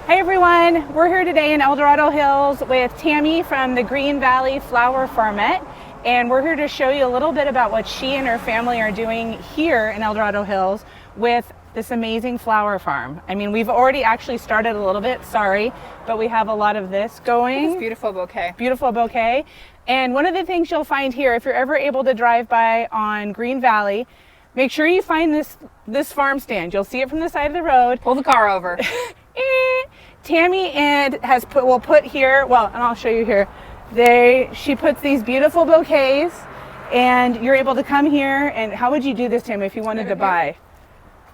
Hey everyone, we're here today in El Dorado Hills with Tammy from the Green Valley Flower Farmette, and we're here to show you a little bit about what she and her family are doing here in El Dorado Hills with this amazing flower farm. I mean, we've already actually started a little bit, sorry, but we have a lot of this going. This beautiful bouquet. Beautiful bouquet. And one of the things you'll find here, if you're ever able to drive by on Green Valley, make sure you find this farm stand. You'll see it from the side of the road. Pull the car over. Tammy will put here, well, and I'll show you here. She puts these beautiful bouquets, and you're able to come here. And how would you do this, Tammy, if you wanted to buy?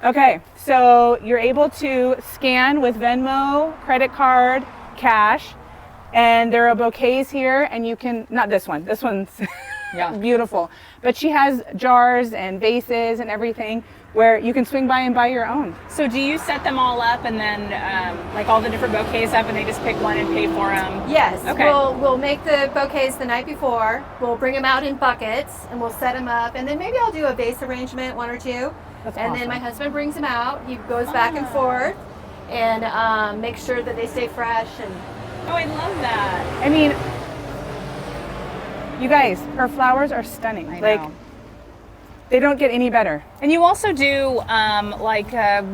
Okay, so you're able to scan with Venmo, credit card, cash, and there are bouquets here, and you can, not this one, this one's yeah. Beautiful, but she has jars and vases and everything where you can swing by and buy your own. So do you set them all up and then like all the different bouquets up and they just pick one and pay for them? Yes, okay. We'll make the bouquets the night before. We'll bring them out in buckets and we'll set them up, and then maybe I'll do a vase arrangement, one or two. That's and awesome. Then my husband brings them out. He goes back and forth and makes sure that they stay fresh. And oh, I love that. I mean, you guys, her flowers are stunning. I like, know. They don't get any better. And you also do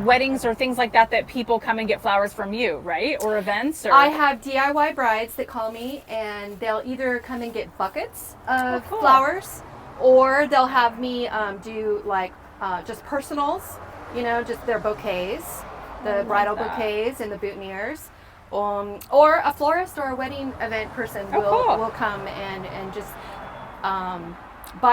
weddings or things like that people come and get flowers from you, right? Or events? Or... I have DIY brides that call me, and they'll either come and get buckets of cool. flowers, or they'll have me do like just personals, just their bouquets, the bridal bouquets and the boutonnieres. Or a florist or a wedding event person will come and just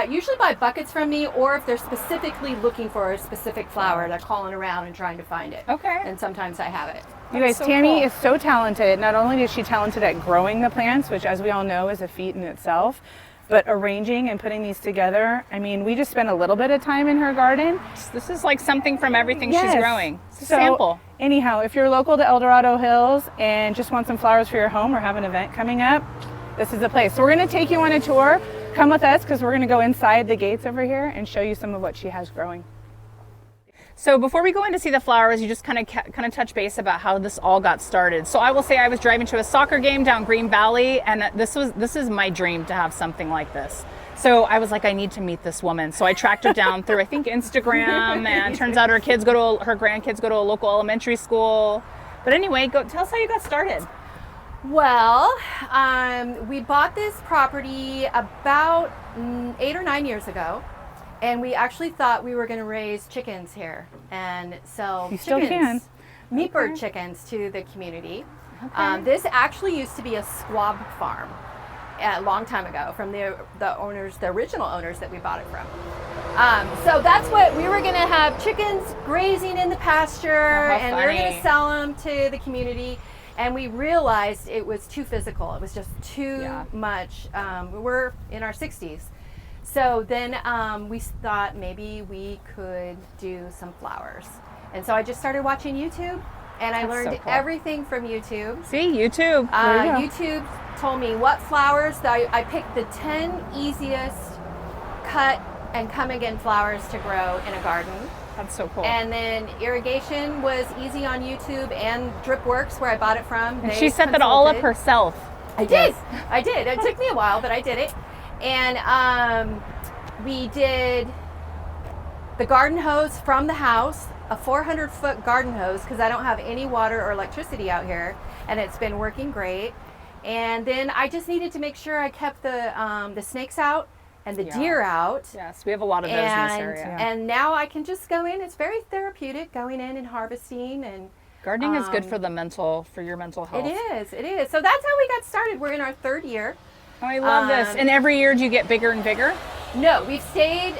usually buy buckets from me, or if they're specifically looking for a specific flower, they're calling around and trying to find it. Okay. And sometimes I have it. You guys, so Tammy cool. is so talented. Not only is she talented at growing the plants, which as we all know is a feat in itself, but arranging and putting these together. I mean, we just spent a little bit of time in her garden. This is like something from everything Yes. she's growing. It's a sample. Anyhow, if you're local to El Dorado Hills and just want some flowers for your home or have an event coming up, this is the place. So we're going to take you on a tour. Come with us because we're going to go inside the gates over here and show you some of what she has growing. So before we go in to see the flowers, you just kind of touch base about how this all got started. So I will say I was driving to a soccer game down Green Valley, and this is my dream to have something like this. So I was like, I need to meet this woman. So I tracked her down through, I think, Instagram, and turns out her grandkids go to a local elementary school. But anyway, tell us how you got started. Well, we bought this property about 8 or 9 years ago, and we actually thought we were going to raise chickens here and sell meat bird chickens to the community. Okay. This actually used to be a squab farm a long time ago from the original owners that we bought it from. So that's what we were going to have, chickens grazing in the pasture, and we were going to sell them to the community. And we realized it was too physical. It was just too much. We're in our 60s. So then we thought maybe we could do some flowers. And so I just started watching YouTube, and I learned everything from YouTube. See, YouTube. YouTube told me what flowers. I picked the 10 easiest cut and come again flowers to grow in a garden. That's so cool. And then irrigation was easy on YouTube, and Drip Works, where I bought it from. And she set that all up herself. I did. It took me a while, but I did it. And we did the garden hose from the house, a 400-foot garden hose, because I don't have any water or electricity out here, and it's been working great. And then I just needed to make sure I kept the snakes out and the deer out. Yes, we have a lot of those in this area. And now I can just go in. It's very therapeutic going in and harvesting. And gardening is good for your mental health. It is. So that's how we got started. We're in our 3rd year. Oh, I love this. And every year do you get bigger and bigger? No, we've stayed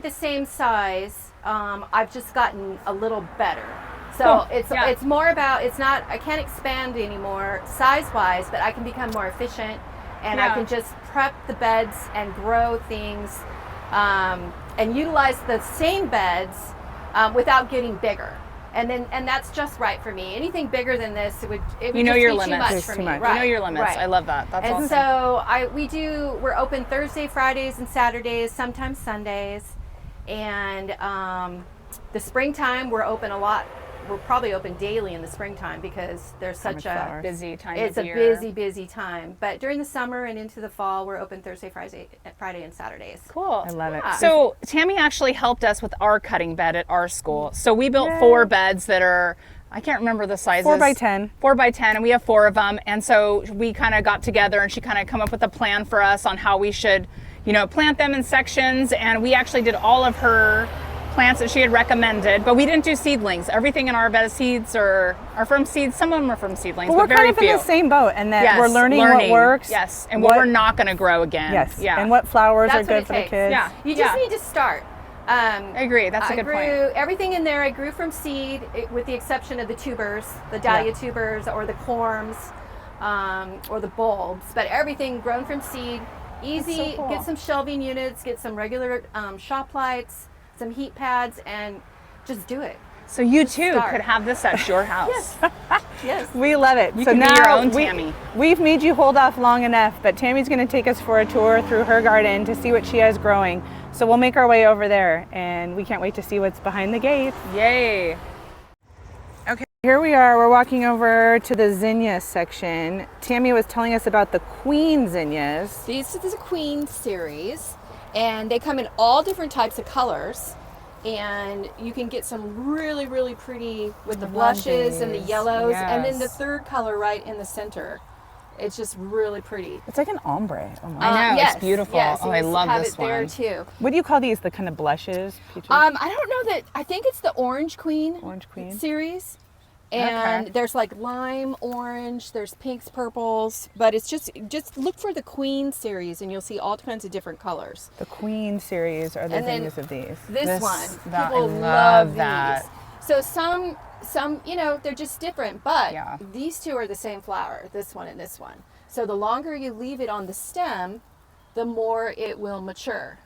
the same size. I've just gotten a little better. So it's more about, I can't expand anymore size-wise, but I can become more efficient. And I can just prep the beds and grow things and utilize the same beds without getting bigger. And that's just right for me. Anything bigger than this, it would just be your too limits. much for me. Right. Right. You know your limits. Right. I love that. That's and awesome. So we're open Thursday, Fridays, and Saturdays, sometimes Sundays. And the springtime, we're open a lot we're probably open daily in the springtime because there's such a flowers. Busy time it's of a year. busy time. But during the summer and into the fall, we're open Thursday, Friday, and Saturdays. Cool. I love it. Yeah. So Tammy actually helped us with our cutting bed at our school. So we built 4 beds that are, I can't remember the sizes. 4 by 10. 4 by 10, and we have 4 of them. And so we kind of got together and she kind of come up with a plan for us on how we should, you know, plant them in sections. And we actually did all of her plants that she had recommended, but we didn't do seedlings. Everything in our bed of seeds are from seeds. Some of them are from seedlings, But but we're very kind of few. in the same boat, and that Yes, we're learning what works. Yes, and what we're not going to grow again. Yes. Yeah. And what flowers That's are what good it for the takes. kids. Yeah. You just need to start. I agree. That's a I good grew point. everything in there. I grew from seed, with the exception of the tubers, the dahlia tubers, or the corms, or the bulbs. But everything grown from seed. Easy. so cool. Get some shelving units. Get some regular shop lights, some heat pads, and just do it. So you too start. could have this at your house. Yes. We love it. You so can be now your own Tammy. We've made you hold off long enough, but Tammy's going to take us for a tour through her garden to see what she has growing. So we'll make our way over there, and we can't wait to see what's behind the gate. Yay. Okay, here we are. We're walking over to the Zinnia section. Tammy was telling us about the queen zinnias. This is a queen series, and they come in all different types of colors. And you can get some really, really pretty with the blushes and the these. yellows, and then the Yes. third color right in the center. It's just really pretty. It's like an ombre. Oh my. I know, yes, it's beautiful. Yes, Oh, and I you love have this it there one. too. What do you call these? The kind of blushes? Peaches? I don't know that. I think it's the Orange Queen. Orange Queen. Series. And Okay. there's like lime orange, there's pinks, purples, but it's just look for the Queen series and you'll see all kinds of different colors. The queen series are the And then zinnias of these. This one, that- people I love love that. these. So some, you know, they're just different, but Yeah. these two are the same flower, this one and this one. So the longer you leave it on the stem, the more it will mature.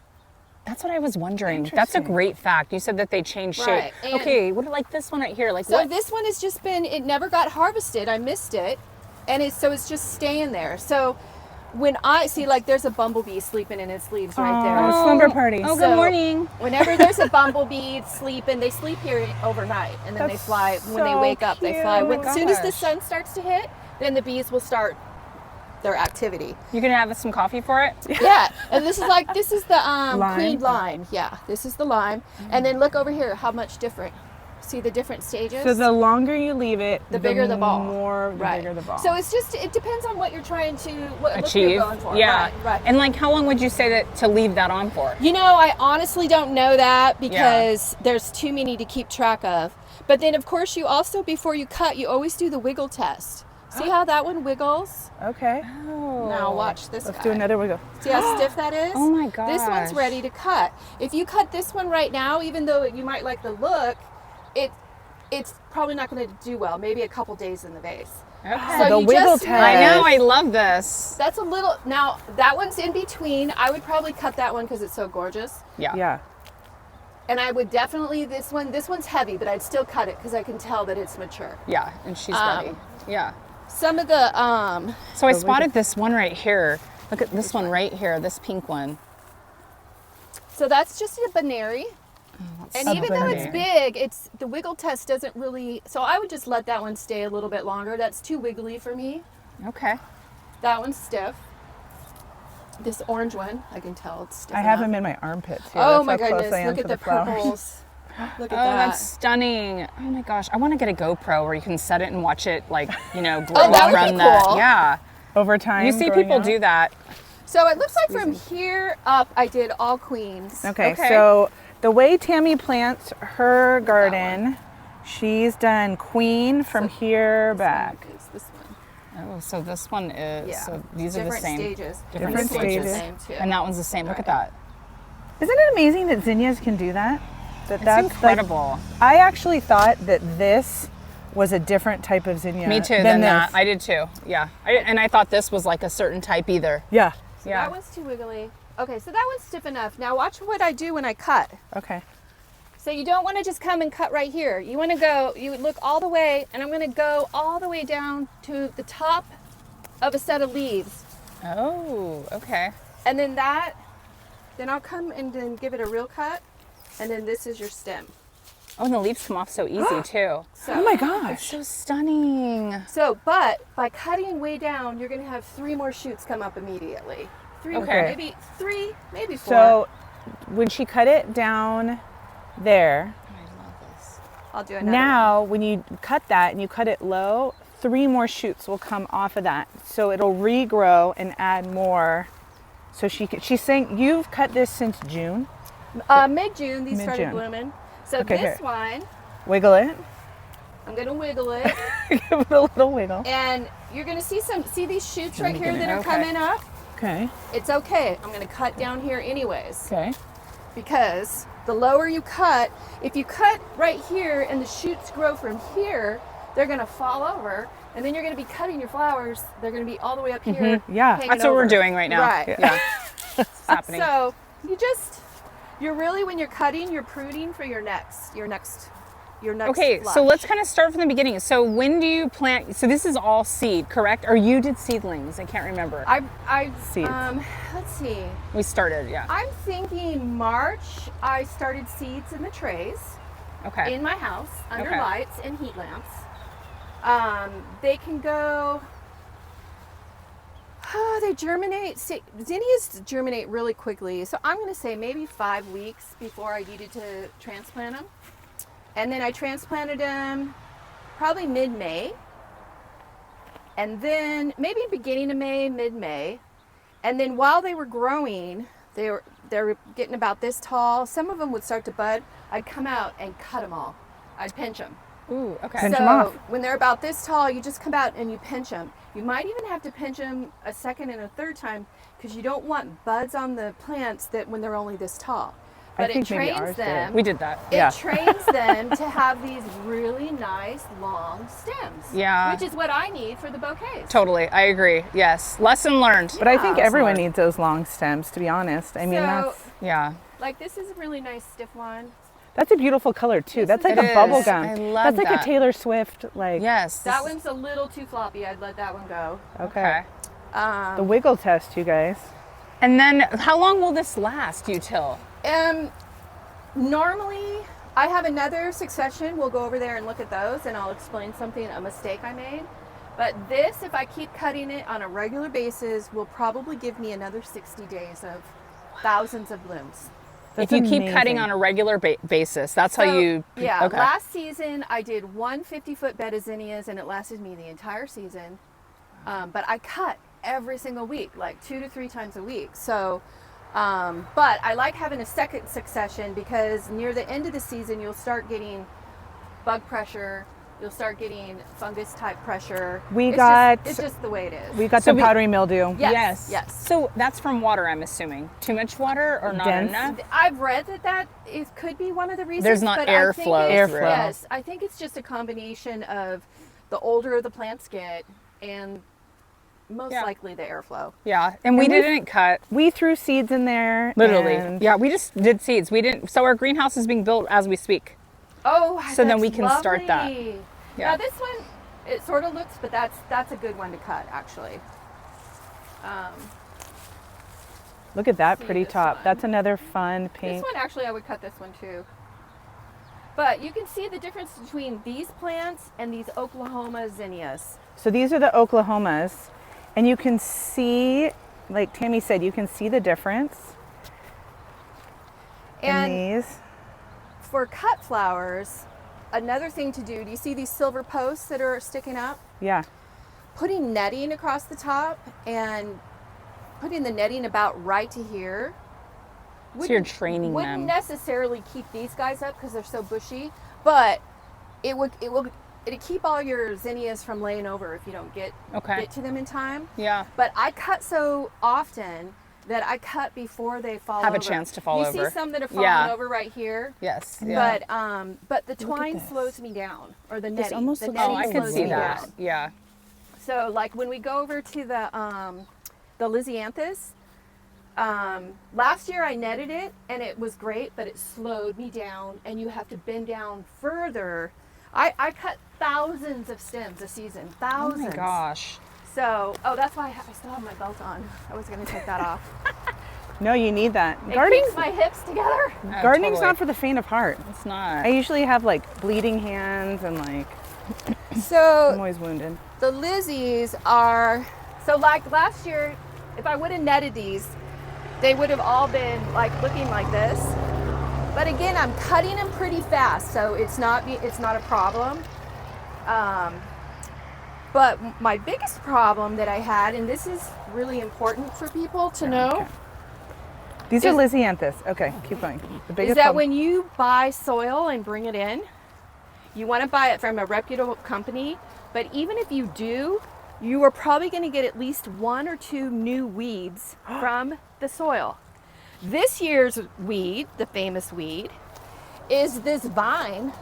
That's what I was wondering. That's a Interesting. great fact. You said that they change shape. Right, and- Okay, what like this one right here? Like So what? this one has just been, it never got harvested. I missed it. And it's just staying there. So when I see, like, there's a bumblebee sleeping in its leaves right there. Oh, slumber party. Oh, So good morning. Whenever there's a bumblebee sleeping, they sleep here overnight, and then they That's fly. When they so wake up, they fly. cute. As soon as the Gosh. sun starts to hit, then the bees will start their activity. You gonna have some coffee for it? Yeah, and this is the Lime? queen lime. Yeah, this is the lime. And then look over here, how much different. See the different stages? So the longer you leave it, the bigger the ball. the right. bigger the ball. So it depends on what you're trying to what Achieve. you're going for. Yeah. Right, right. And like, how long would you say that to leave that on for? You know, I honestly don't know that because there's too many to keep track of. But then, of course, you also, before you cut, you always do the wiggle test. See how that one wiggles? okay. Oh. Now watch this Let's guy. do another wiggle. See how stiff that is? Oh my This one's gosh. ready to cut. If you cut this one right now, even though you might like the look, it's probably not going to do well. Maybe a couple days in the vase. Okay. So The you wiggle just test. I know. I love this. That's a little. Now that one's in between. I would probably cut that one because it's so gorgeous. Yeah. Yeah. And I would definitely this one's heavy, but I'd still cut it because I can tell that it's mature. Yeah. And she's ready. Yeah. Some of the So I spotted this one right here. Look at this one right here. This pink one. so that's just a Baneri. And a even though it's Baneri. big, it's the wiggle test doesn't really. So I would just let that one stay a little bit longer. That's too wiggly for me. Okay. That one's stiff. This orange one, I can tell it's stiff. I have enough. them in my armpits. Here. Oh That's my how close goodness! I am Look to at the flowers. purples. Look at Oh, that. that's stunning. Oh my gosh. I want to get a GoPro where you can set it and watch it, like, you know, grow Oh, that would from be the. cool. Yeah. Over time. You see growing people out. do that. So it looks like from here up, I did all queens. Okay, Okay. so the way Tammy plants her garden, she's done queen from here back. It's this one. Oh, so this one is. Yeah. So these are the Different same. stages. Different This one's the stages. same, too. And that one's the same. Look at that. Isn't it amazing that zinnias can do that? That's incredible. Like, I actually thought that this was a different type of zinnia. Me too. Than Than this. that. I did too. Yeah. And I thought this was like a certain type either. Yeah. So Yeah. that one's too wiggly. Okay, so that one's stiff enough. Now watch what I do when I cut. Okay. So you don't want to just come and cut right here. You want to go, you would look all the way, and I'm going to go all the way down to the top of a set of leaves. Oh, okay. And then then I'll come and then give it a real cut. And then this is your stem. Oh, and the leaves come off so easy too. So, Oh my gosh. So stunning. So, but by cutting way down, you're going to have 3 more shoots come up immediately. 3 Okay. maybe 3, maybe 4. So when she cut it down there, I love this. I'll do another. now when you cut that and you cut it low, 3 more shoots will come off of that. So it'll regrow and add more. So she's saying you've cut this since June. Mid-June, these started Mid-June. blooming. So Okay, this here. one, Wiggle it. I'm going to wiggle it. Give it a little wiggle. And you're going to see these shoots right here get that it. are Okay. coming up? Okay. It's okay. I'm going to cut down here anyways. Okay. Because the lower you cut, if you cut right here and the shoots grow from here, they're going to fall over. And then you're going to be cutting your flowers. They're going to be all the way up here. Yeah. hanging That's what we're over. doing right now. Right. Yeah. It's happening. So you're really, when you're cutting, you're pruning for your next Okay, so flush. let's kind of start from the beginning. So when do you plant? So this is all seed, correct? Or you did seedlings? I can't remember. I Seeds. let's see. We started, yeah. I'm thinking March. I started seeds in the trays Okay. in my house under Okay. lights and heat lamps. They can go. They germinate. Zinnias germinate really quickly, so I'm going to say maybe 5 weeks before I needed to transplant them. And then I transplanted them probably mid-May. And then maybe beginning of May, mid-May. And then while they were growing, they were getting about this tall. Some of them would start to bud. I'd come out and cut them all. I'd pinch them. Ooh, okay. Pinch so 'em off. when they're about this tall, you just come out and you pinch them. You might even have to pinch them a second and a third time because you don't want buds on the plants that when they're only this tall. But it think maybe trains ours did. them. We did that. It Yeah. trains them to have these really nice long stems. Yeah. Which is what I need for the bouquets. Totally. I agree. Yes. Lesson learned. But I think Yeah. everyone needs those long stems, to be honest. I mean, So- Yeah. Like this is a really nice stiff one. that's a beautiful color too. That's like It a is. bubble gum. I love That's like that. a Taylor Swift, like. Yes. That one's a little too floppy. I'd let that one go. Okay. Okay. The wiggle test, you guys. And then how long will this last, you till? Normally, I have another succession. We'll go over there and look at those, and I'll explain a mistake I made. But this, if I keep cutting it on a regular basis, will probably give me another 60 days of thousands of blooms. That's if you keep amazing. cutting on a regular basis, that's how So, you. Yeah, Okay. last season I did one 50-foot bed of zinnias, and it lasted me the entire season. But I cut every single week, like 2 to 3 times a week. So, but I like having a second succession because near the end of the season, you'll start getting bug pressure. You'll start getting fungus type pressure. It's just the way it is. We got So the powdery mildew. Yes, yes. So that's from water, I'm assuming. Too much water or not Dense. enough? I've read that could be one of the reasons. There's not but airflow I think it's- through. Yes, I think it's just a combination of the older the plants get and most Yeah. likely the airflow. Yeah. And we And we- didn't cut. We threw seeds in there. Literally. and- Yeah, we just did seeds. We didn't. So our greenhouse is being built as we speak. Oh, So then that's we can start that. lovely. Yeah. Now this one, it sort of looks, but that's a good one to cut actually. Look at that See pretty this top. one. That's another fun This pink. one actually, I would cut this one too. But you can see the difference between these plants and these Oklahoma zinnias. So these are the Oklahomas, and you can see, like Tammy said, you can see the difference And in these. for cut flowers, another thing to do you see these silver posts that are sticking up? Yeah. Putting netting across the top and putting the netting about right to here. So you're training wouldn't them. necessarily keep these guys up because they're so bushy, but it'd keep all your zinnias from laying over if you don't get to them in time. Yeah. But I cut so often that I cut before they fall Have a over. chance to fall you over. see some that have fallen Yeah. over right here. Yes. Yeah. But the twine this. slows me down, or the netting. almost the looks netting Oh, I Netting could slows see me that. down. Yeah. So like when we go over to the lisianthus, last year I netted it and it was great, but it slowed me down and you have to bend down further. I cut thousands of stems a season, Oh thousands. my gosh. So, that's why I still have my belt on. I was going to take that off. No, you need that. It Gardening's keeps my hips together. Oh, Gardening's totally. not for the faint of heart. It's not. I usually have like bleeding hands and like I'm So always wounded. the Lizzies are, so like last year, if I would have netted these, they would have all been like looking like this. But again, I'm cutting them pretty fast, so it's not a problem. But my biggest problem that I had, and this is really important for people to know, Okay. These are lisianthus. Okay, keep going. The biggest is that problem. when you buy soil and bring it in, you want to buy it from a reputable company. But even if you do, you are probably going to get at least 1 or 2 new weeds from the soil. This year's weed, the famous weed, is this vine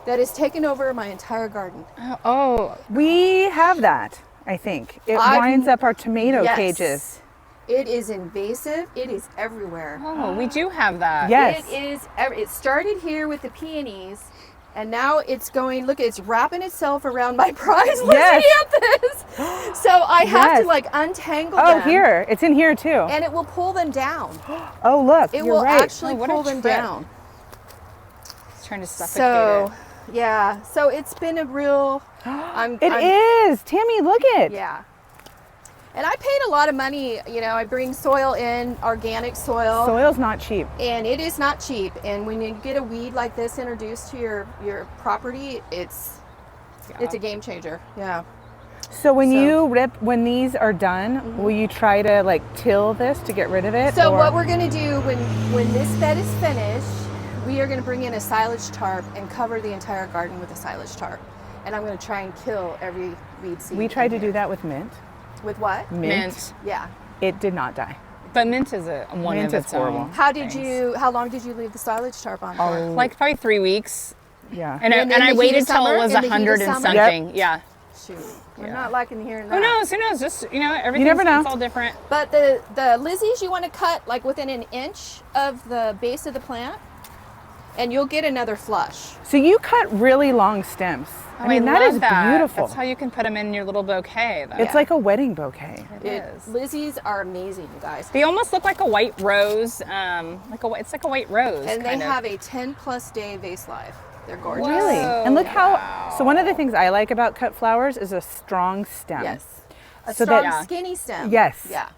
that has taken over my entire garden. Oh, We have that, I think. It winds up our tomato Yes. cages. It is invasive. It is everywhere. oh, we do have that. Yes. It started here with the peonies, and now it's going, look, it's wrapping itself around my prize Yes. lisianthus. So I have Yes. to like untangle Oh, them. here. It's in here too. And it will pull them down. Oh, look. It you're will right. actually Oh, what a pull them trip. down. It's trying to suffocate So, it. yeah. So it's been a real, It is. Tammy, look it. Yeah. And I paid a lot of money. You know, I bring soil in, organic soil. Soil's not cheap. And it is not cheap. And when you get a weed like this introduced to your property, it's a game changer. Yeah. So when these are done, will you try to like till this to get rid of it? So or- what we're going to do when this bed is finished, we are going to bring in a silage tarp and cover the entire garden with a silage tarp. And I'm going to try and kill every weed seed. We tried to in do here. that with mint. With what? Mint. Yeah. It did not die. But mint is a one Mint of is its horrible. own. How long did you leave the silage tarp on for? Like probably 3 weeks. Yeah. And And I, in I the heat waited of till summer? it was In the heat of 100 and summer? something. Yeah. Shoot. I'm not liking hearing that. Who knows? Who knows? Just, everything's never know. It's all different. But the lizzies you want to cut like within an inch of the base of the plant, and you'll get another flush. So you cut really long stems. Oh, I mean, that love is that. beautiful. That's how you can put them in your little bouquet. Though. It's like a wedding bouquet. It is. Lizzies are amazing, you guys. They almost look like a white rose. It's like a white rose. And they kind of. have a 10+ day vase life. They're gorgeous. Really? Whoa, And look how, so one of the things I like about cut flowers is a strong stem. Yes. A So strong, that- skinny stem. Yes. Yeah.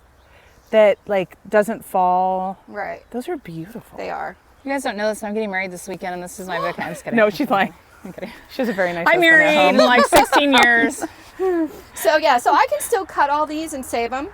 That like doesn't fall. Right. Those are beautiful. They are. You guys don't know this. I'm getting married this weekend, and this is my bouquet. I'm just kidding. No, she's lying. I'm kidding. She has a very nice I'm husband at married in home. like 16 years. So yeah, so I can still cut all these and save them.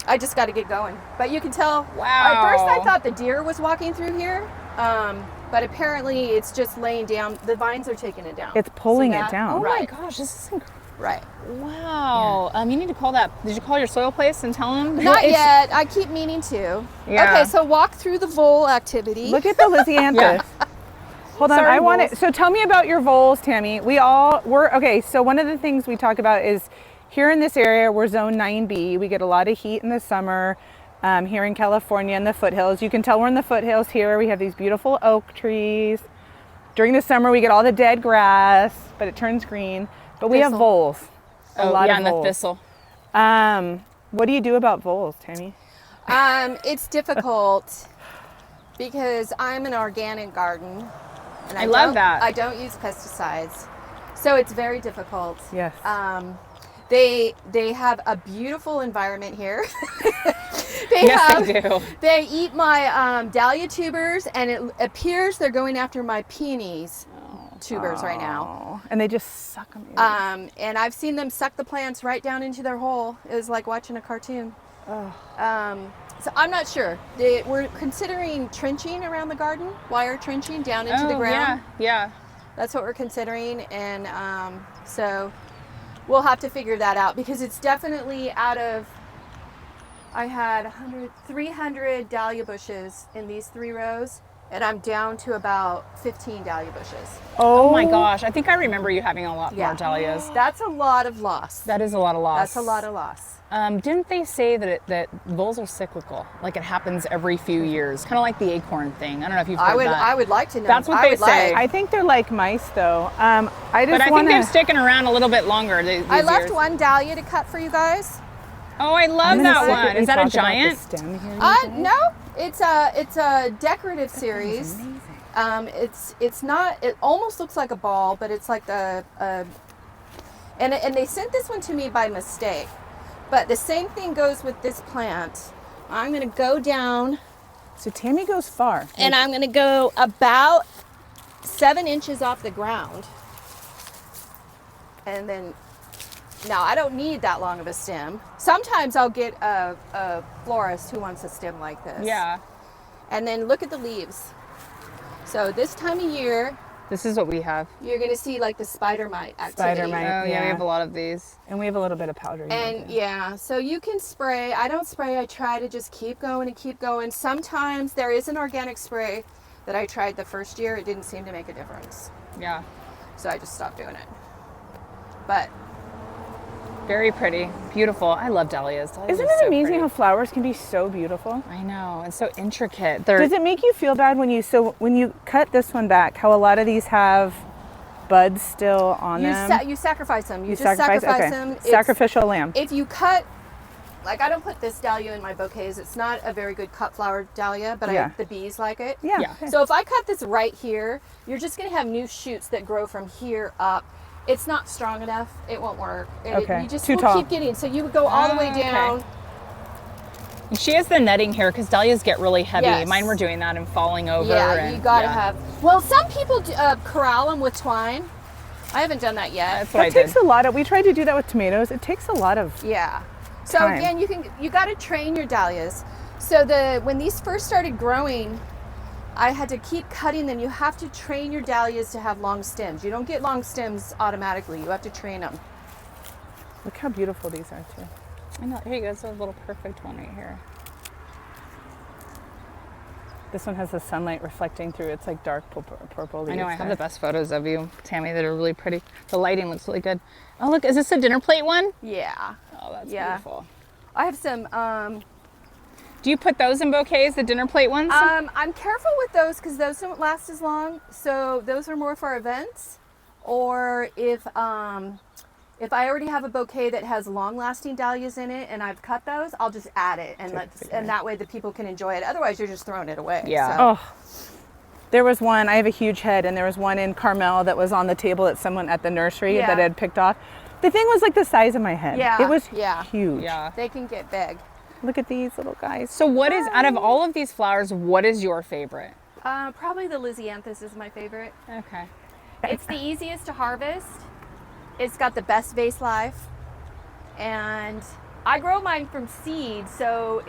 I just got to get going. But you can tell. Wow. At first I thought the deer was walking through here, but apparently it's just laying down. The vines are taking it down. It's pulling See it that? down. Oh my Right. gosh, this is incredible. Right. Wow. You need to call that. Did you call your soil place and tell them? Not yet. I keep meaning to. Yeah. Okay, so walk through the vole activity. Look at the lisianthus. Yeah. Hold on, Sorry, I want voles. it. So tell me about your voles, Tammy. Okay, so one of the things we talk about is here in this area, we're zone 9B. We get a lot of heat in the summer here in California in the foothills. You can tell we're in the foothills here. We have these beautiful oak trees. During the summer, we get all the dead grass, but it turns green. But we have Thistle. voles. A lot of and the voles. thistle. What do you do about voles, Tammy? It's difficult because I'm an organic garden. And I love don't- that. I don't use pesticides. So it's very difficult. Yes. They have a beautiful environment here. Yes, they do. They eat my dahlia tubers, and it appears they're going after my peonies tubers right now. Oh, and they just suck them in. And I've seen them suck the plants right down into their hole. It was like watching a cartoon. So I'm not sure. We're considering trenching around the garden, wire trenching down into the ground. Yeah. That's what we're considering, and so we'll have to figure that out because it's definitely out of. I had 300 dahlia bushes in these 3 rows, and I'm down to about 15 dahlia bushes. Oh my gosh. I think I remember you having a lot Yeah. more dahlias. That's a lot of loss. That is a lot of loss. That's a lot of loss. Didn't they say that voles are cyclical? Like it happens every few years, kind of like the acorn thing. I don't know if you've heard that. I would like to know. That's what I they would say. like. I think they're like mice, though. I just But I want think they're to. sticking around a little bit longer. These I left years. one dahlia to cut for you guys. Oh, I love I'm gonna that one. secretly Is that a talk about the giant? stem here, you guys. No, it's a decorative series. Amazing. It's not. It almost looks like a ball, but it's like and they sent this one to me by mistake. But the same thing goes with this plant. I'm gonna go down, So Tammy goes far. and I'm gonna go about 7 inches off the ground, and then. Now, I don't need that long of a stem. Sometimes I'll get a florist who wants a stem like this. Yeah. And then look at the leaves. So this time of year, This is what we have. you're going to see like the spider mite activity. Spider mite. Oh, yeah, Yeah. we have a lot of these. And we have a little bit of powder. And yeah, so you can spray. I don't spray. I try to just keep going and keep going. Sometimes there is an organic spray that I tried the first year. It didn't seem to make a difference. Yeah. So I just stopped doing it. But Very pretty. Beautiful. I love dahlias. Dahlias Isn't are it so amazing pretty. how flowers can be so beautiful? I know. And so intricate. Does it make you feel bad when you cut this one back, how a lot of these have buds still on them? you sacrifice them. You just sacrifice sacrifice okay. them. It's- Sacrificial lamb. If you cut, like I don't put this dahlia in my bouquets. It's not a very good cut flower dahlia, but Yeah. the bees like it. Yeah. Yeah. Okay. So if I cut this right here, you're just going to have new shoots that grow from here up. It's not strong enough. It won't work. Okay. You just Too will tall. keep getting. So you would go all the way Okay. down. And she has the netting here because dahlias get really heavy. Yes. Mine were doing that and falling over. Yeah, and, you got to yeah. have. Well, some people corral them with twine. I haven't done that yet. That's what I That did. takes a lot of. We tried to do that with tomatoes. It takes a lot of. Yeah. So Time. again, you got to train your dahlias. So when these first started growing, I had to keep cutting them. You have to train your dahlias to have long stems. You don't get long stems automatically. You have to train them. Look how beautiful these are too. I know. Here you go. It's a little perfect one right here. This one has the sunlight reflecting through. It's like dark purple leaves. I know. I have there. the best photos of you, Tammy, that are really pretty. The lighting looks really good. Oh, look. Is this a dinner plate one? Yeah. Oh, that's Yeah. beautiful. I have some. Do you put those in bouquets, the dinner plate ones? I'm careful with those because those don't last as long. So those are more for events, or if I already have a bouquet that has long-lasting dahlias in it and I've cut those, I'll just add it and that way the people can enjoy it. Otherwise, you're just throwing it away. Yeah. So. Oh, there was one. I have a huge head, and there was one in Carmel that was on the table at someone at the nursery Yeah. that had picked off. The thing was like the size of my head. Yeah, It was yeah. huge. Yeah. They can get big. Look at these little guys. So what is, out of all of these flowers, what is your favorite? Probably the lisianthus is my favorite. Okay. It's the easiest to harvest. It's got the best vase life, and I grow mine from seed, so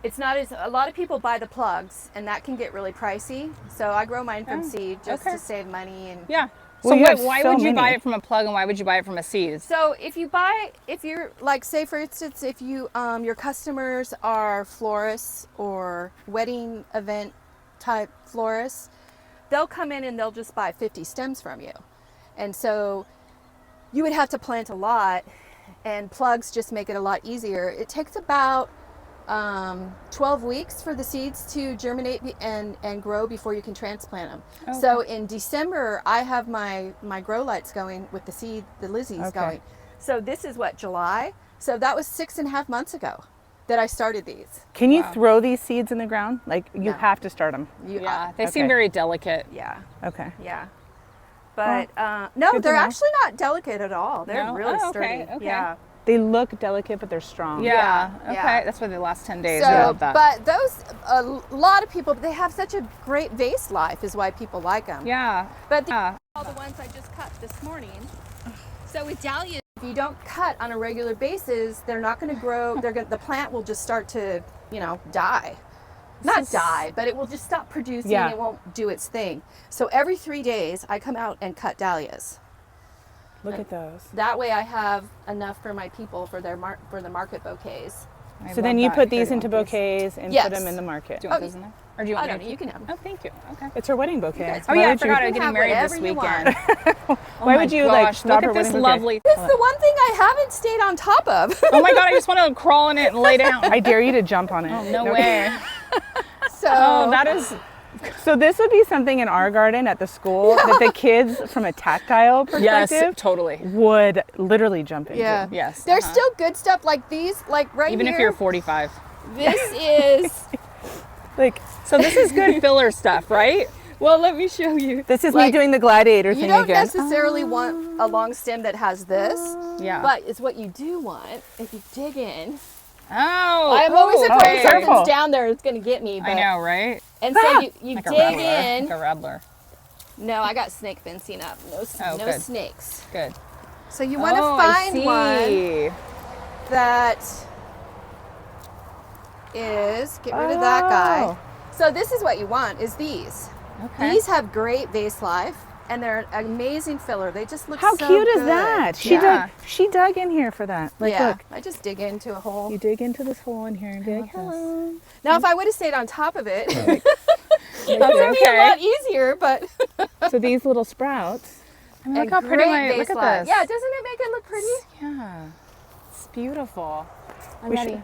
it's not as a lot of people buy the plugs, and that can get really pricey. So I grow mine from seed just okay. to save money and. Yeah. Well, So you have why so would you buy many. it from a plug and why would you buy it from a seed? So if you're like, say for instance, if you your customers are florists or wedding event type florists, they'll come in and they'll just buy 50 stems from you. And so you would have to plant a lot, and plugs just make it a lot easier. It takes about 12 weeks for the seeds to germinate and grow before you can transplant them. Okay. So in December, I have my grow lights going with the lisies Okay. going. So this is what, July? So that was 6.5 months ago that I started these. Can you throw these seeds in the ground? Like you No. have to start them. Yeah, they Okay. seem very delicate. Yeah, Okay. yeah. But no, good to they're know. actually not delicate at all. They're No? really Oh, sturdy. okay, okay. Yeah. They look delicate, but they're strong. Yeah. Yeah, Okay. yeah. That's why the last 10 days. So, I love that. but those, a lot of people, they have such a great vase life is why people like them. yeah. But Yeah. all the ones I just cut this morning. So with dahlias, if you don't cut on a regular basis, they're not going to grow. The plant will just start to, die. Not die, but it will just stop producing. Yeah. It won't do its thing. So every 3 days, I come out and cut dahlias. Look at those. That way, I have enough for my people for the market bouquets. I So love then you that. put Here, these do you into want these? bouquets and Yes. put them in the market. Do you want Oh, those in there? Or do you want I me don't to know. You keep- can have Oh, thank you. Okay. It's her wedding bouquet. guys- Oh Why yeah, I would you- forgot I'm can getting have married this whatever you weekend. want. Why Oh would my you like gosh, stop look her at this wedding bouquet? lovely. This is the one thing I haven't stayed on top of. Oh my god, I just want to crawl in it and lay down. I dare you to jump on it. Oh, no way. So Oh, that is So this would be something in our garden at the school that the kids, from a tactile Yes, perspective, totally. would literally jump into. Yeah. Yes. There's still good stuff like these, like right Even here. if you're 45. This is, Like, So this is good filler stuff, right? well, let me show you. this is Like, me doing the gladiator You thing don't again. necessarily want a long stem that has this, Yeah. but it's what you do want if you dig in. Oh. I'm always afraid okay. if Careful. something's down there, it's going to get me. But, I know, right? And so you Like a dig rattler. in. Like a rattler. No, I got snake fencing up. No, Oh, no good. snakes. Good. So you want to I find one see. that is, get rid of that guy. Oh. So this is what you want, is these. Okay. These have great vase life, and they're an amazing filler. They just look How so cute is good. that? Yeah. She dug in here for that. Like, yeah, look, I just dig into a hole. you dig into this hole in here and be like, hello. Now, if I would have stayed on top of it, Like that would this. be a lot easier, but So these little sprouts. I mean, look a how pretty great look vase at life. this. Yeah, doesn't it make it look pretty? Yeah. It's beautiful. I'm We ready.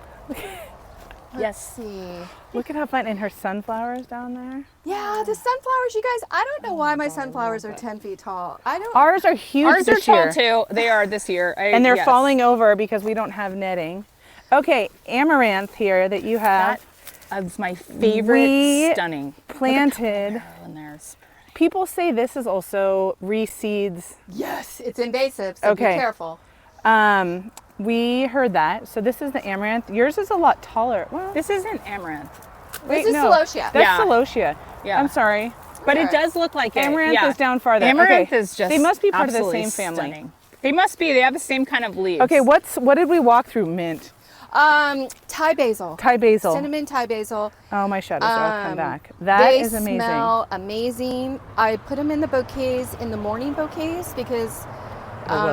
Let's see. Look at how fun. And her sunflowers down there. Yeah, the sunflowers, you guys, I don't know why my sunflowers are 10 feet tall. I don't. Ours are huge Ours are this tall year. too. They are this year. And they're yes. falling over because we don't have netting. Okay, amaranth here that you have That is my favorite. We Stunning. planted. Oh, and there's People say this is also reseeds. Yes, it's invasive, so Okay. be careful. We heard that. So this is the amaranth. Yours is a lot taller. Well, this isn't amaranth, This is celosia. That's Yeah. celosia. Yeah. I'm sorry. but Alright. it does look like it. Amaranth Yeah. is down farther. Amaranth Okay. is just. They must be part of the absolutely same family. stunning. They must be. They have the same kind of leaves. Okay, what did we walk through? Mint, Thai basil. Thai basil. Cinnamon Thai basil. Oh, my shadows are all come Um, back. That They is amazing. smell amazing. I put them in the bouquets, in the morning bouquets, because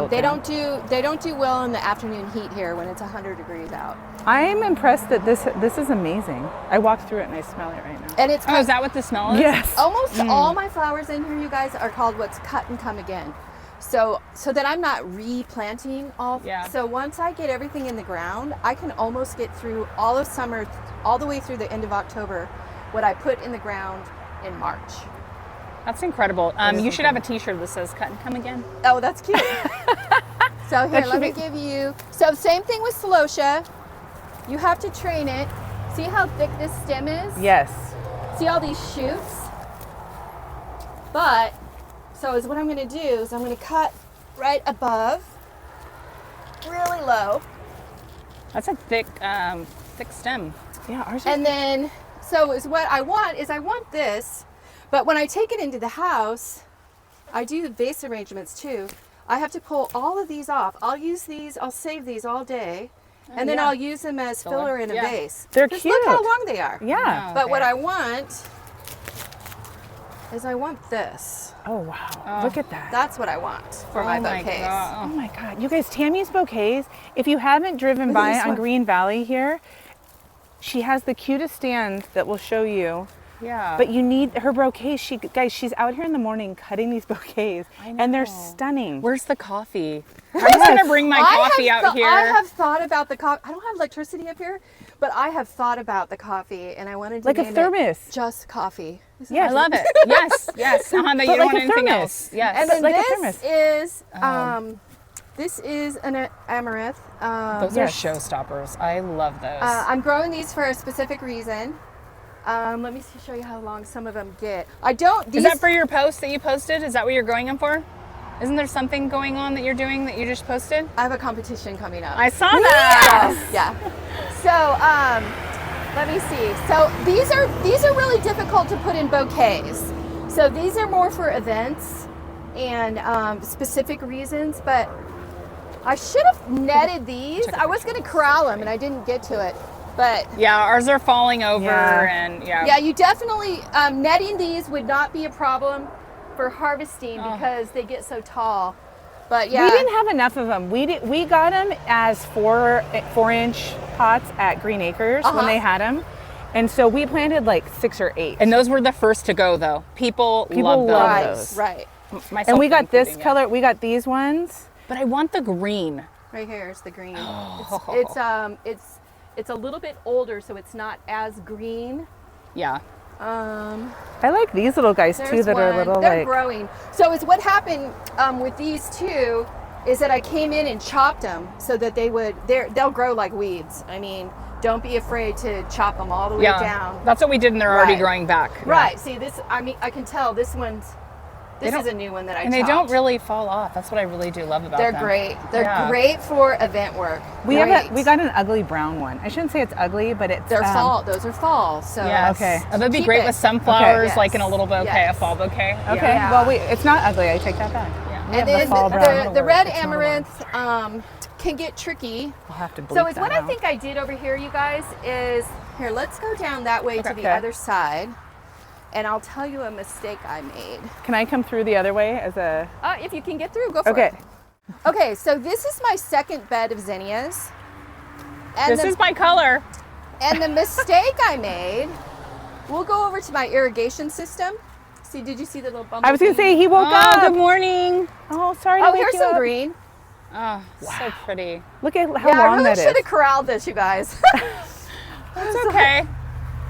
they don't do well in the afternoon heat here when it's 100 degrees out. I'm impressed that this is amazing. I walked through it and I smell it right now. And it's Oh, is that what the smell is? Yes. almost all my flowers in here, you guys, are called what's cut and come again. So that I'm not replanting all. Yeah. So once I get everything in the ground, I can almost get through all of summer, all the way through the end of October, what I put in the ground in March. That's incredible. You should have a T-shirt that says "Cut and Come Again." Oh, that's cute. So here, That should let me be- give you. So same thing with celosia. You have to train it. See how thick this stem is? Yes. See all these shoots? But, so is what I'm going to do is I'm going to cut right above, really low. That's a thick stem. Yeah, ours are. And then, so is what I want is I want this, but when I take it into the house, I do the vase arrangements too. I have to pull all of these off. I'll use these, I'll save these all day, and then yeah. I'll use them as filler in a Yeah. vase. They're Just look how cute. long they are. Yeah. Oh. But what Okay. I want is I want this. Oh, wow. Look at that. That's what I want for my bouquets. Oh my God. You guys, Tammy's bouquets, if you haven't driven by this on one. Green Valley here, she has the cutest stand that will show you. Yeah. But you need her bouquets. She's out here in the morning cutting these bouquets, and they're stunning. Where's the coffee? I'm just gonna bring my coffee out here. I have thought about the coffee. I don't have electricity up here, but I have thought about the coffee, and I wanted to Like a name thermos. it just coffee. Yes. I love it. Yes, yes. That you But don't like want a anything thermos. else. Yes. And then like a this is an amaranth. Those are showstoppers. I love those. I'm growing these for a specific reason. Let me show you how long some of them get. I don't. Is These, that for your post that you posted? Is that what you're growing them for? Isn't there something going on that you're doing that you just posted? I have a competition coming up. I saw that. So, yeah. So let me see. So these are really difficult to put in bouquets. So these are more for events and specific reasons. But I should have netted these. I was going to corral them and I didn't get to it. But Yeah, ours are falling over Yeah. and yeah, you definitely netting these would not be a problem for harvesting because they get so tall. But yeah, We didn't have enough of them. We got them as 4-inch pots at Green Acres when they had them. And so we planted like 6 or 8. And those were the first to go though. People love those. love right, those. right. Myself And we got this including, yeah. color. We got these ones. But I want the green. Right here is the green. It's a little bit older, so it's not as green. Yeah. I like these little guys too There's that are one. little They're like. growing. So it's what happened with these two is that I came in and chopped them so that they'll grow like weeds. I mean, don't be afraid to chop them all the way down. That's what we did, and they're already Right. growing back. Right. See this? I mean, I can tell this is a new one that I And chopped. they don't really fall off. That's what I really do love about They're them. great. They're Yeah. great for event work. We Great. we got an ugly brown one. I shouldn't say it's ugly, but it's They're fall. Those are fall. So Yes. Okay. Oh, that'd be Keep great it. with sunflowers, Okay. like in a little bouquet, Yes. a fall bouquet. Okay. Yeah. Well, it's not ugly. I take that back. Yeah. We And have then fall brown. the red It's not a amaranth can get tricky. We'll have to bleep So it's that what I out. think I did over here, you guys, is here, let's go down that way to the Okay. other side. And I'll tell you a mistake I made. Can I come through the other way as a? If you can get through, go for Okay. it. Okay, so this is my second bed of zinnias. And This is my color. and the mistake I made, we'll go over to my irrigation system. See, did you see the little bumblebee? I was gonna say he woke Oh, up. good morning. Oh, sorry. to Oh, wake here's you some up. green. Oh, so pretty. Look at how Yeah, I long really that should have is. corralled this, you guys. It's okay.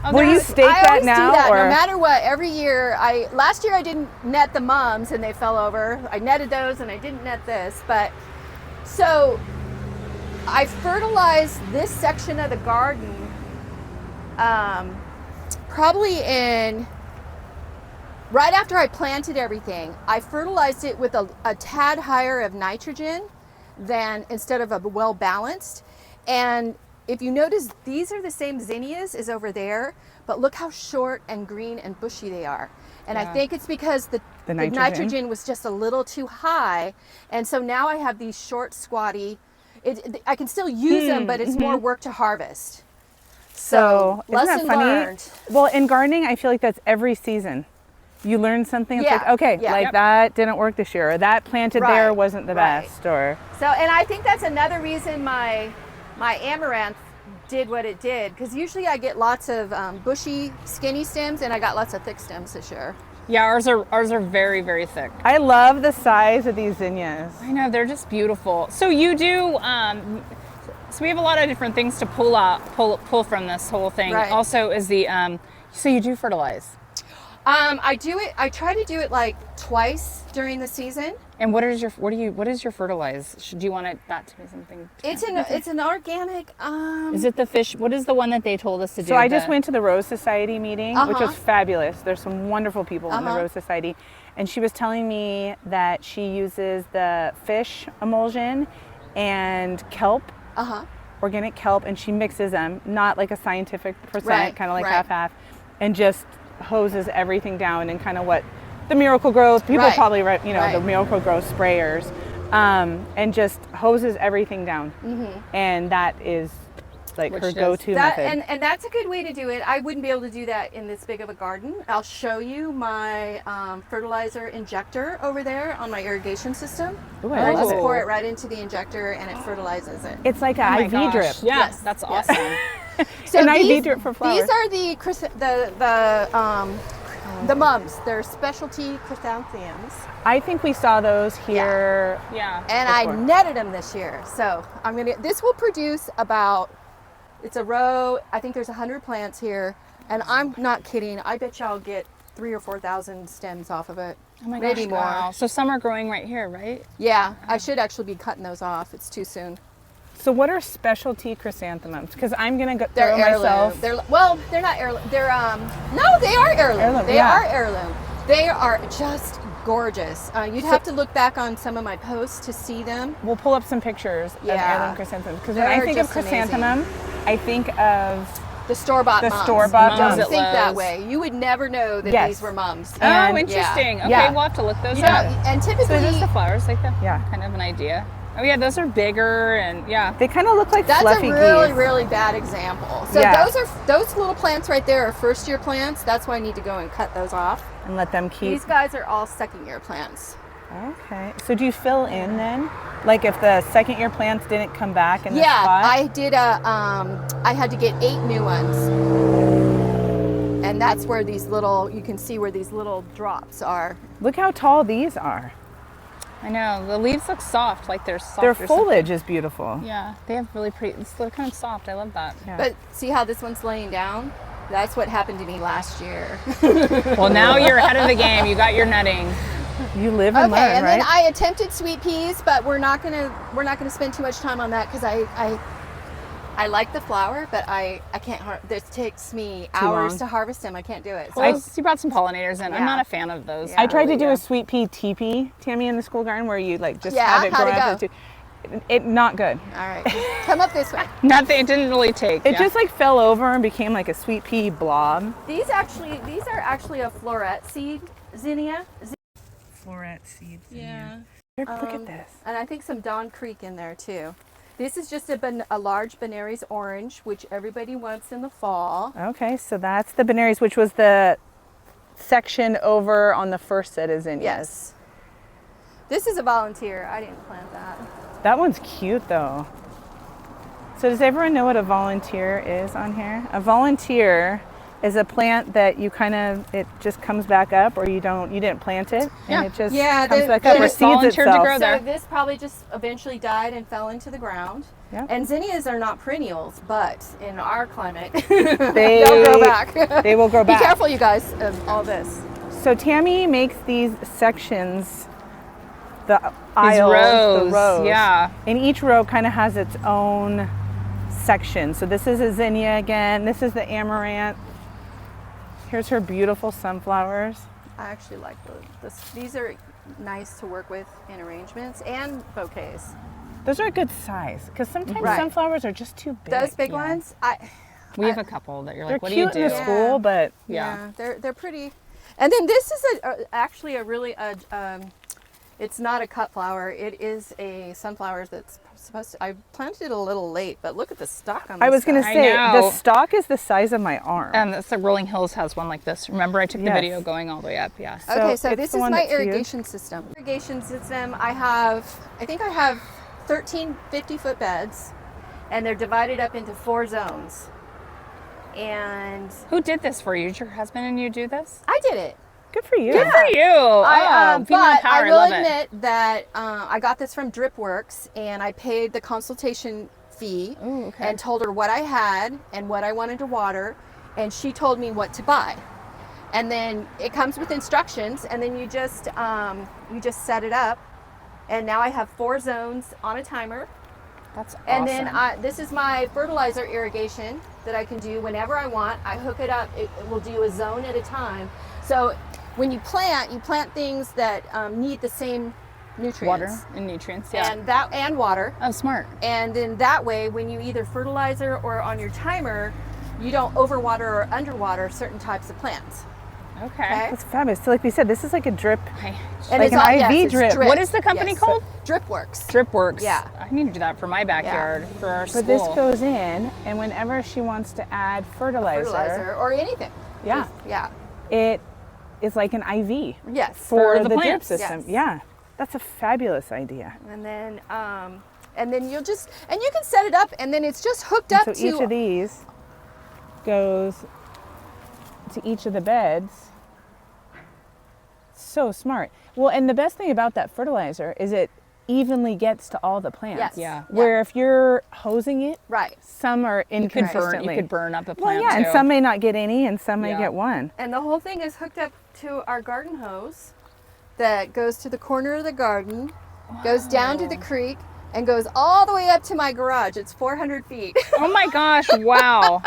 Oh, Will you there's- stake I that always now, do that, or no matter what. Every year, last year I didn't net the mums and they fell over. I netted those and I didn't net this, but so I fertilized this section of the garden probably right after I planted everything. I fertilized it with a tad higher of nitrogen than instead of a well balanced. And if you notice, these are the same zinnias as over there, but look how short and green and bushy they are. And I Yeah. think it's because the nitrogen was just a little too high. And so now I have these short, squatty, I can still use them, but it's more work to harvest. so? Isn't lesson that funny? learned. Well, in gardening, I feel like that's every season. You learn something. It's Yeah, like, okay, yeah. like Yep. that didn't work this year, or that planted Right, there wasn't the right. best, or So, and I think that's another reason my amaranth did what it did, because usually I get lots of bushy, skinny stems, and I got lots of thick stems this year. Yeah, ours are very, very thick. I love the size of these zinnias. I know, they're just beautiful. So you do, so we have a lot of different things to pull from this whole thing. Right. Also is the, so you do fertilize. I try to do it like twice during the season. And what is your fertilize? Do you want that to be something? It's an organic. Is it the fish? What is the one that they told us to do? So I just went to the Rose Society meeting, which was Uh-huh. fabulous. There's some wonderful people in the Uh-huh. Rose Society. And she was telling me that she uses the fish emulsion and kelp, organic kelp, and she mixes them, not like a scientific percent, Right, kind of like right. half-half, and just hoses everything down and kind of what the Miracle Grows, people Right. probably, the Right. Miracle Grow sprayers, and just hoses everything down. And that is like Which her is- go-to That method. and that's a good way to do it. I wouldn't be able to do that in this big of a garden. I'll show you my fertilizer injector over there on my irrigation system. Ooh, And I just love it. pour it right into the injector and it fertilizes it. It's like an Oh my IV gosh. drip. Yeah, Yes, that's yes. awesome. So An IV these, drip for flowers. These are the mums. They're specialty chrysanthemums. I think we saw those here. Yeah. And Before. I netted them this year. So this will produce about, it's a row, I think there's 100 plants here. And I'm not kidding. I bet y'all get 3,000 or 4,000 stems off of it. Oh my Maybe gosh, more. wow. So some are growing right here, right? Yeah, I should actually be cutting those off. It's too soon. So what are specialty chrysanthemums? Because I'm gonna go They're throw heirloom. myself. They're not heirloom. They're no, they are heirloom. Heirloom, They yeah. are heirloom. They are just gorgeous. You'd have to look back on some of my posts to see them. We'll pull up some pictures of Yeah. heirloom chrysanthemums. Because when I They're think of just amazing. chrysanthemum, I think of The store-bought The mums. store-bought Don't mums. think that Lowe's. way. You would never know that Yes. these were mums. Oh, And- interesting. Okay, Yeah. we'll have to look those You know, up. and So typically is this the flowers like that? Yeah. Kind of an idea. Oh yeah, those are bigger and yeah. they kind of look like that's fluffy a really, geese. really bad example. So Yeah. those little plants right there are first-year plants. That's why I need to go and cut those off. And let them keep. These guys are all second-year plants. Okay. So do you fill in then? Like if the second year plants didn't come back in the Yeah, spot? I did I had to get 8 new ones. And that's where you can see where these little drops are. Look how tall these are. I know. The leaves look soft, like they're soft. Their or something. foliage is beautiful. Yeah, they have really pretty. They're kind of soft. I love that. Yeah. But see how this one's laying down? That's what happened to me last year. Well, now you're ahead of the game. You got your nutting. You live and Okay, learn, and right? then I attempted sweet peas, but we're not gonna spend too much time on that because I like the flower, but I can't. This takes me hours long. to harvest them. I can't do it. So Well, you brought some pollinators in. I'm Yeah. not a fan of those. Yeah. I tried to do yeah. a sweet pea teepee, Tammy, in the school garden where you like just Yeah, have it how'd grow it up. go? It not good. all right, come up this way. Nothing. It didn't really take. It yeah. just like fell over and became like a sweet pea blob. These are actually a floret seed zinnia. Floret seeds. Yeah. Look at this. And I think some Dawn Creek in there too. This is just a large Benary's orange, which everybody wants in the fall. Okay, so that's the Benary's, which was the section over on the first set of zinnias. Yes. This is a volunteer. I didn't plant that. That one's cute though. So does everyone know what a volunteer is on here? A volunteer is a plant that you it just comes back up, or you didn't plant it, Yeah. and it just Yeah, comes the- back the- up or just seeds volunteered to itself. grow there. So this probably just eventually died and fell into the ground. Yeah. And zinnias are not perennials, but in our climate, They they'll grow back. They will grow back. Be careful, you guys, of all this. So Tammy makes these sections, the aisles, rows, the rows. yeah. And each row kind of has its own section. So this is a zinnia again. This is the amaranth. Here's her beautiful sunflowers. I actually like these are nice to work with in arrangements and bouquets. Those are a good size because sometimes Right. sunflowers are just too big. Those big ones, We have a couple that you're They're like, what do you cute do? in the school, but Yeah. they're pretty. And then this is actually a really it's not a cut flower. It is a sunflower that's supposed to. I planted it a little late, but look at the stalk on this. I was going to guy. I say know. the stalk is the size of my arm. And the Rolling Hills has one like this. Remember, I took the Yes. video going all the way up. Yeah. Okay, so it's this the is one my that's huge. irrigation system. Irrigation system, I think I have 13 50-foot beds, and they're divided up into 4 zones. And Who did this for you? Did your husband and you do this? I did it. Good for you. Good for you. But Female power. I will love it. admit that I got this from Dripworks, and I paid the consultation fee Ooh, okay. and told her what I had and what I wanted to water, and she told me what to buy. And then it comes with instructions, and then you just set it up, and now I have 4 zones on a timer. That's awesome. And then this is my fertilizer irrigation that I can do whenever I want. I hook it up. It will do a zone at a time. So when you plant things that need the same nutrients. water and nutrients. Yeah. And water. Oh, smart. And then that way, when you either fertilizer or on your timer, you don't overwater or underwater certain types of plants. Okay. That's fabulous. So like we said, this is like a drip. And Like it's an all, IV it's drip. What is the company Yes. called? Dripworks. Dripworks. Yeah. I need to do that for my backyard for our But school. this goes in, and whenever she wants to add Fertilizer or anything. Yeah. Just- yeah. it is like an IV Yes. for the the drip plants. system. Yes. Yeah, that's a fabulous idea. And then you can set it up, and then it's just hooked up So to each of these goes to each of the beds. So smart. Well, and the best thing about that fertilizer is it evenly gets to all the plants. Yes. Yeah. Where if you're hosing it, right. some are you could inconsistently. burn up a Well, plant yeah, and too. some may not get any, and some may Yeah. get one. And the whole thing is hooked up to our garden hose that goes to the corner of the garden, goes down to the creek, and goes all the way up to my garage. It's 400 feet. Oh my gosh! Wow.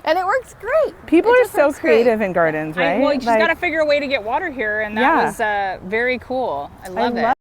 And it works great. People It are just so works great. creative in gardens, right? Well, you just Like, got to figure a way to get water here, and that Yeah. was very cool. I love it.